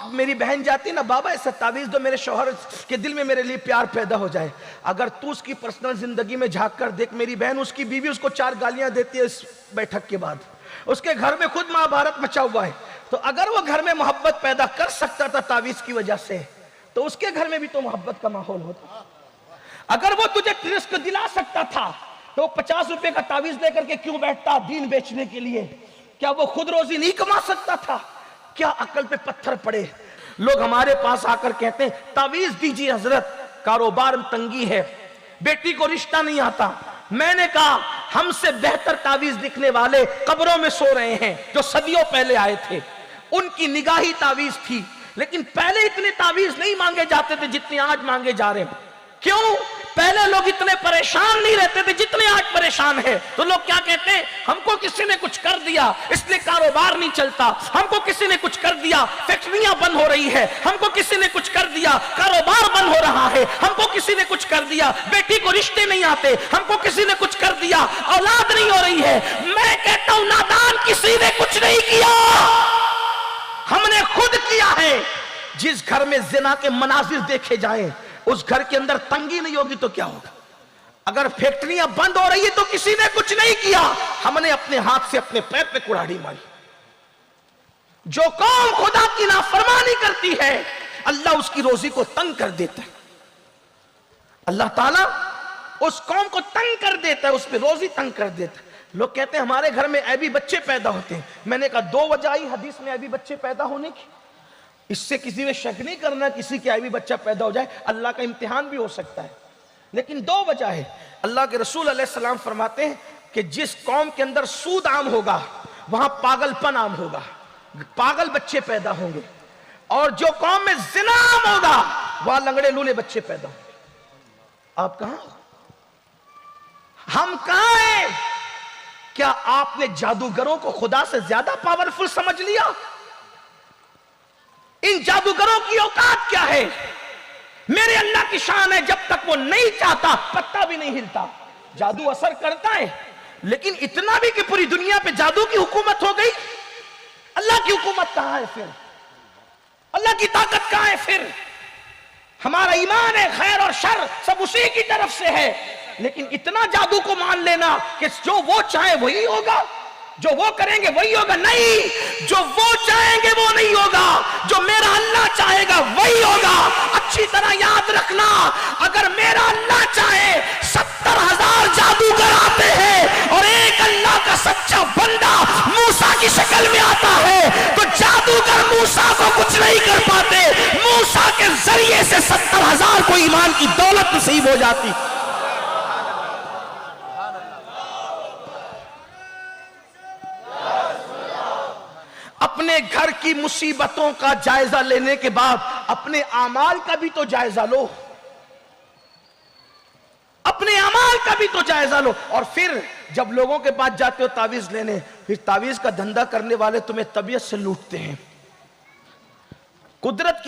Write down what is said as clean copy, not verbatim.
अब मेरी बहन जाती ना, बाबा ऐसा तावीज़ दो मेरे शौहर के दिल में मेरे लिए प्यार पैदा हो जाए। अगर तू उसकी पर्सनल जिंदगी में झांक कर देख, मेरी बहन, उसकी बीवी उसको 4 गालियां देती है इस बैठक के बाद। उसके घर में खुद महाभारत मचा हुआ है। तो अगर वो घर में मोहब्बत पैदा कर सकता था तावीज़ की वजह से, तो उसके घर में भी तो मोहब्बत का माहौल होता। अगर वो तुझे रिस्क दिला सकता था तो 50 रुपए का तावीज़ लेकर के क्यों बैठता दीन बेचने के लिए? क्या वो खुद रोजी नहीं कमा सकता था? क्या अकल पे पत्थर पड़े? लोग हमारे पास आकर कहते हैं तावीज़ दीजिए हजरत, कारोबार में तंगी है, बेटी को रिश्ता नहीं आता। मैंने कहा हमसे बेहतर तावीज़ लिखने वाले कब्रों में सो रहे हैं जो सदियों पहले आए थे। उनकी निगाही तावीज़ थी, लेकिन पहले इतने तावीज़ नहीं मांगे जाते थे जितने आज मांगे जा रहे हैं। क्यों? पहले लोग इतने परेशान नहीं रहते थे जितने आज परेशान है। तो लोग क्या कहते हैं, हमको किसी ने कुछ कर दिया इसलिए कारोबार नहीं चलता, हमको किसी ने कुछ कर दिया फैक्ट्रियां बंद हो रही है, हमको किसी ने कुछ कर दिया कारोबार बंद हो रहा है, हमको किसी ने कुछ कर दिया बेटी को रिश्ते नहीं आते, हमको किसी ने कुछ कर दिया औलाद नहीं हो रही है। मैं कहता हूं नादान, किसी ने कुछ नहीं किया, हमने खुद किया है। जिस घर में जिना के मनाजिर देखे जाएं उस घर के अंदर तंगी नहीं होगी तो क्या होगा? अगर फैक्ट्रियां बंद हो रही है तो किसी ने कुछ नहीं किया, हमने अपने हाथ से अपने पैर पे कुल्हाड़ी मारी। जो कौम खुदा की नाफरमानी करती है अल्लाह उसकी रोजी को तंग कर देता है। अल्लाह ताला उस कौम को तंग कर देता है, उस पर रोजी तंग कर देता है। लोग कहते हैं हमारे घर में ऐबी बच्चे पैदा होते हैं। मैंने कहा 2 वजह आई हदीस में ऐबी बच्चे पैदा होने की। इससे किसी में शक नहीं करना किसी के ऐबी बच्चा पैदा हो जाए, अल्लाह का इम्तिहान भी हो सकता है, लेकिन 2 वजह है। अल्लाह के रसूल अलैहिस्सलाम फरमाते हैं कि जिस कौम के अंदर सूद आम होगा वहां पागलपन आम होगा, पागल बच्चे पैदा होंगे, और जो कौम में जिना आम होगा वहां लंगड़े लूले बच्चे पैदा होंगे। आप कहां, हम कहां हैं? क्या आपने जादूगरों को खुदा से ज्यादा पावरफुल समझ लिया? इन जादूगरों की औकात क्या है? मेरे अल्लाह की शान है, जब तक वो नहीं चाहता पत्ता भी नहीं हिलता। जादू असर करता है, लेकिन इतना भी कि पूरी दुनिया पे जादू की हुकूमत हो गई। अल्लाह की हुकूमत कहां है फिर? अल्लाह की ताकत कहां है फिर? हमारा ईमान है, खैर और शर सब उसी की तरफ से है, लेकिन इतना जादू को मान लेना कि जो वो चाहे वही होगा, जो वो करेंगे वही होगा। नहीं, जो वो चाहेंगे वो नहीं होगा, जो मेरा अल्लाह चाहेगा वही होगा। अच्छी तरह याद रखना, अगर मेरा अल्लाह चाहे 70,000 जादूगर आते हैं और एक अल्लाह का सच्चा बंदा मूसा की शक्ल में आता है तो जादूगर मूसा को कुछ नहीं कर पाते। मूसा के जरिए से 70,000 को ईमान की दौलत नसीब हो जाती। अपने घर की मुसीबतों का जायजा लेने के बाद अपने आमाल का भी तो जायजा लो, अपने अमाल का भी तो जायजा लो। और फिर जब लोगों के पास जाते हो तावीज लेने, फिर तावीज का धंधा करने वाले तुम्हें तबीयत से लूटते हैं। कुदरत की